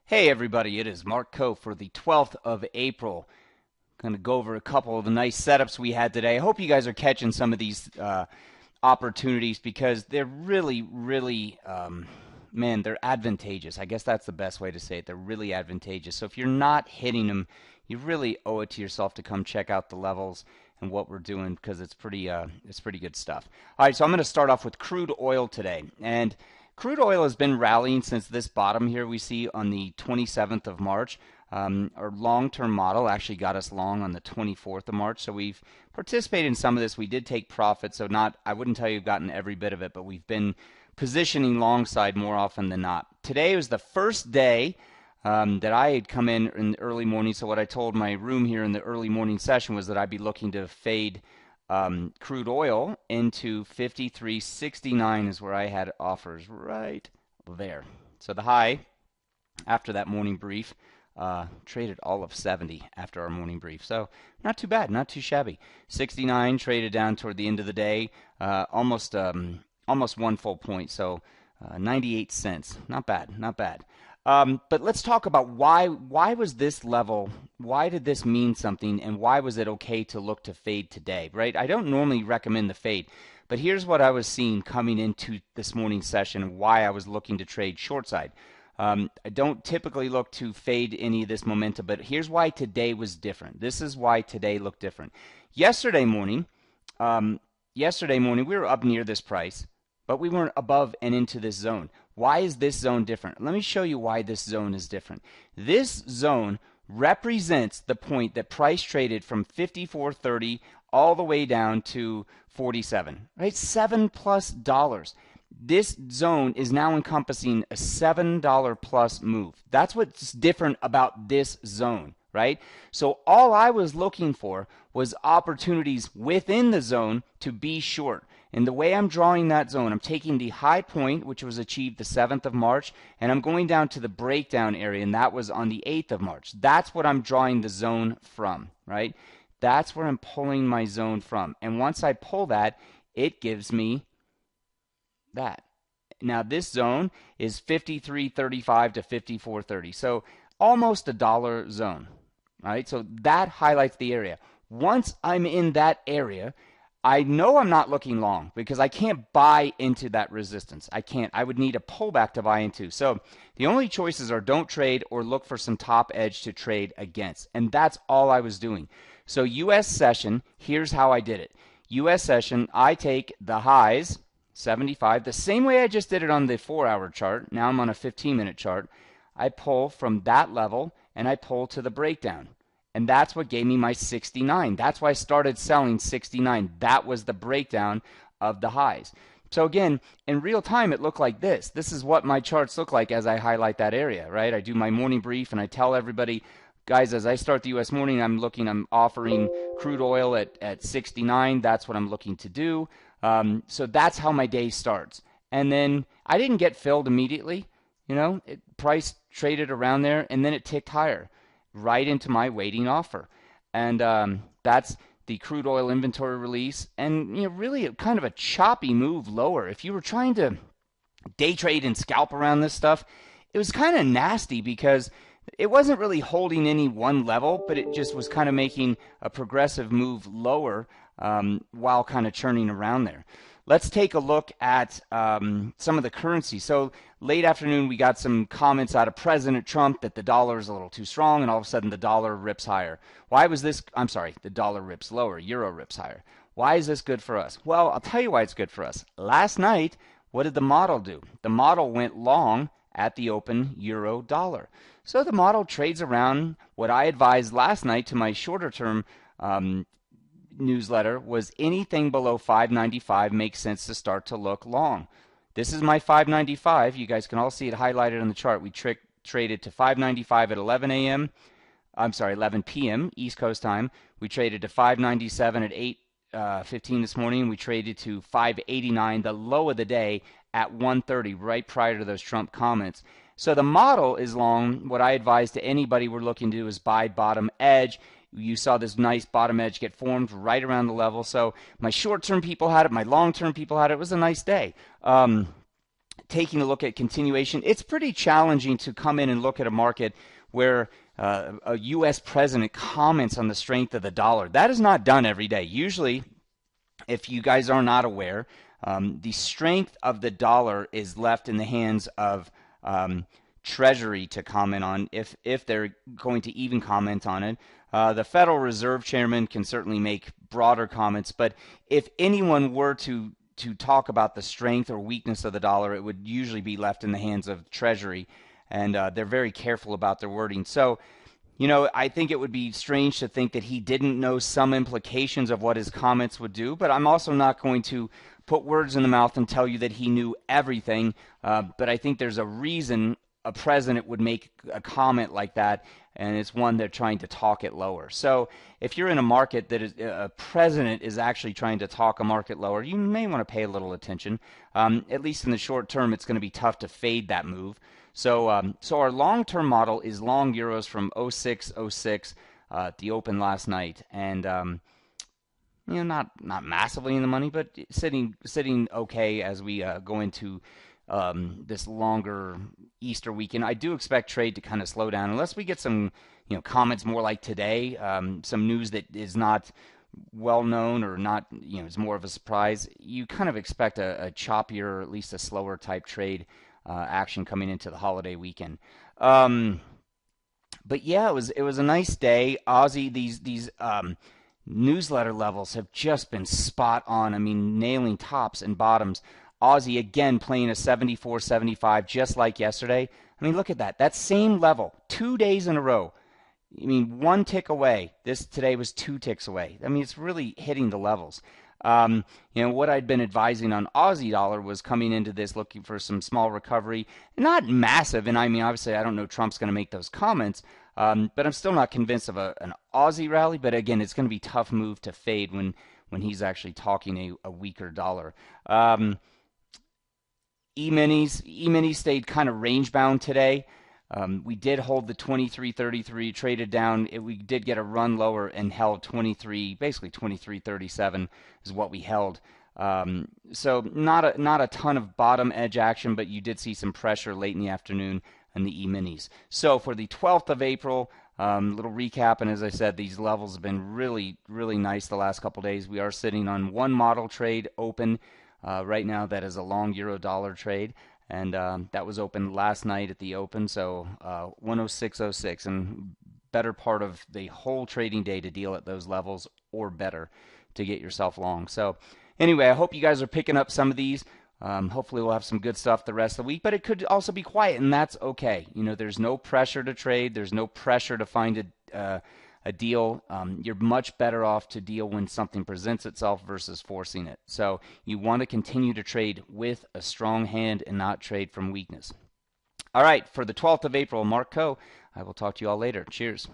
Hey everybody, it is Mark Coe for the 12th of April. Going to go over a couple of the nice setups we had today. I hope you guys are catching some of these opportunities because they're really, man, they're advantageous. I guess that's the best way to say it. They're really advantageous. So if you're not hitting them, you really owe it to yourself to come check out the levels and what we're doing because it's pretty good stuff. All right, so I'm going to start off with crude oil today. And crude oil has been rallying since this bottom here we see on the 27th of March. Our long-term model actually got us long on the 24th of March, so we've participated in some of this. We did take profit, so I wouldn't tell you we've gotten every bit of it, but we've been positioning long side more often than not. Today was the first day that I had come in the early morning, so what I told my room here in the early morning session was that I'd be looking to fade crude oil into 53.69 is where I had offers right there. So the high after that morning brief traded all of 70 after our morning brief. So not too bad, not too shabby. 69 traded down toward the end of the day, almost one full point. So 98 cents. Not bad, not bad. But let's talk about why was this level, why did this mean something, and why was it okay to look to fade today, right? I don't normally recommend the fade, but here's what I was seeing coming into this morning's session and why I was looking to trade short side. I don't typically look to fade any of this momentum, but here's why today was different. This is why today looked different. Yesterday morning, we were up near this price, but we weren't above and into this zone. Why is this zone different? Let me show you why this zone is different. This zone represents the point that price traded from 54.30 all the way down to 47, right? $7+. This zone is now encompassing a $7 plus move. That's what's different about this zone, right? So all I was looking for was opportunities within the zone to be short. And the way I'm drawing that zone, I'm taking the high point, which was achieved the 7th of March, and I'm going down to the breakdown area, and that was on the 8th of March. That's what I'm drawing the zone from, right? That's where I'm pulling my zone from. And once I pull that, it gives me that. Now this zone is 53.35 to 54.30, so almost a dollar zone, right? So that highlights the area. Once I'm in that area, I know I'm not looking long because I can't buy into that resistance. I can't. I would need a pullback to buy into. So the only choices are don't trade or look for some top edge to trade against. And that's all I was doing. So US session, here's how I did it. US session, I take the highs, 75, the same way I just did it on the 4-hour chart. Now I'm on a 15-minute chart. I pull from that level and I pull to the breakdown. And that's what gave me my 69. That's why I started selling 69. That was the breakdown of the highs. So again, in real time, it looked like this. This is what my charts look like as I highlight that area, right? I do my morning brief and I tell everybody, guys, as I start the U.S. morning, I'm offering crude oil at 69. That's what I'm looking to do. So that's how my day starts. And then I didn't get filled immediately. Price traded around there and then it ticked higher, right into my waiting offer. And that's the crude oil inventory release. And really kind of a choppy move lower. If you were trying to day trade and scalp around this stuff, it was kind of nasty because it wasn't really holding any one level, but it just was kind of making a progressive move lower while kind of churning around there. Let's take a look at some of the currency. So late afternoon, we got some comments out of President Trump that the dollar is a little too strong, and all of a sudden the dollar rips higher. Why was this? I'm sorry, the dollar rips lower, euro rips higher. Why is this good for us? Well, I'll tell you why it's good for us. Last night, what did the model do? The model went long at the open euro dollar. So the model trades around what I advised last night to my shorter term newsletter was anything below 595 makes sense to start to look long. This is my 595. You guys can all see it highlighted on the chart. We traded to 595 at 11 a.m. I'm sorry, 11 p.m. East Coast time. We traded to 597 at 8:15 this morning. We traded to 589, the low of the day, at 1:30, right prior to those Trump comments. So the model is long. What I advise to anybody we're looking to do is buy bottom edge. You saw this nice bottom edge get formed right around the level. So my short-term people had it. My long-term people had it. It was a nice day. taking a look at continuation, it's pretty challenging to come in and look at a market where a U.S. president comments on the strength of the dollar. That is not done every day. Usually, if you guys are not aware, the strength of the dollar is left in the hands of Treasury to comment on, if they're going to even comment on it. The Federal Reserve Chairman can certainly make broader comments, but if anyone were to talk about the strength or weakness of the dollar, it would usually be left in the hands of Treasury, and they're very careful about their wording. So, I think it would be strange to think that he didn't know some implications of what his comments would do, but I'm also not going to put words in the mouth and tell you that he knew everything, but I think there's a reason a president would make a comment like that, and it's one they're trying to talk it lower. So if you're in a market that a president is actually trying to talk a market lower, you may want to pay a little attention. At least in the short term, it's going to be tough to fade that move. So our long-term model is long euros from 0606 at the open last night, and not massively in the money, but sitting okay as we go into this longer Easter weekend. I do expect trade to kind of slow down unless we get some comments more like today, some news that is not well known or not, it's more of a surprise. You kind of expect a choppier, or at least a slower type trade action coming into the holiday weekend. But yeah, it was a nice day. Aussie, these newsletter levels have just been spot on. I mean, nailing tops and bottoms. Aussie again playing a 74-75 just like yesterday. I mean, look at that. That same level, 2 days in a row. I mean, 1 tick away. Today was 2 ticks away. I mean, it's really hitting the levels. What I'd been advising on Aussie dollar was coming into this looking for some small recovery, not massive. And I mean, obviously, I don't know Trump's going to make those comments, but I'm still not convinced of an Aussie rally. But again, it's going to be a tough move to fade when he's actually talking a weaker dollar. E-minis stayed kind of range bound today. We did hold the 23.33, traded down. We did get a run lower and held 23.37 is what we held. So not a ton of bottom edge action, but you did see some pressure late in the afternoon in the E-minis. So for the 12th of April, little recap, and as I said, these levels have been really, really nice the last couple days. We are sitting on one model trade open right now that is a long euro dollar trade, and that was open last night at the open, so 106.06, and better part of the whole trading day to deal at those levels or better to get yourself long. So anyway, I hope you guys are picking up some of these. Hopefully we'll have some good stuff the rest of the week, but it could also be quiet, and that's okay. There's no pressure to trade. There's no pressure to find a deal. You're much better off to deal when something presents itself versus forcing it. So you want to continue to trade with a strong hand and not trade from weakness. All right, for the 12th of April, Mark Coe. I will talk to you all later. Cheers.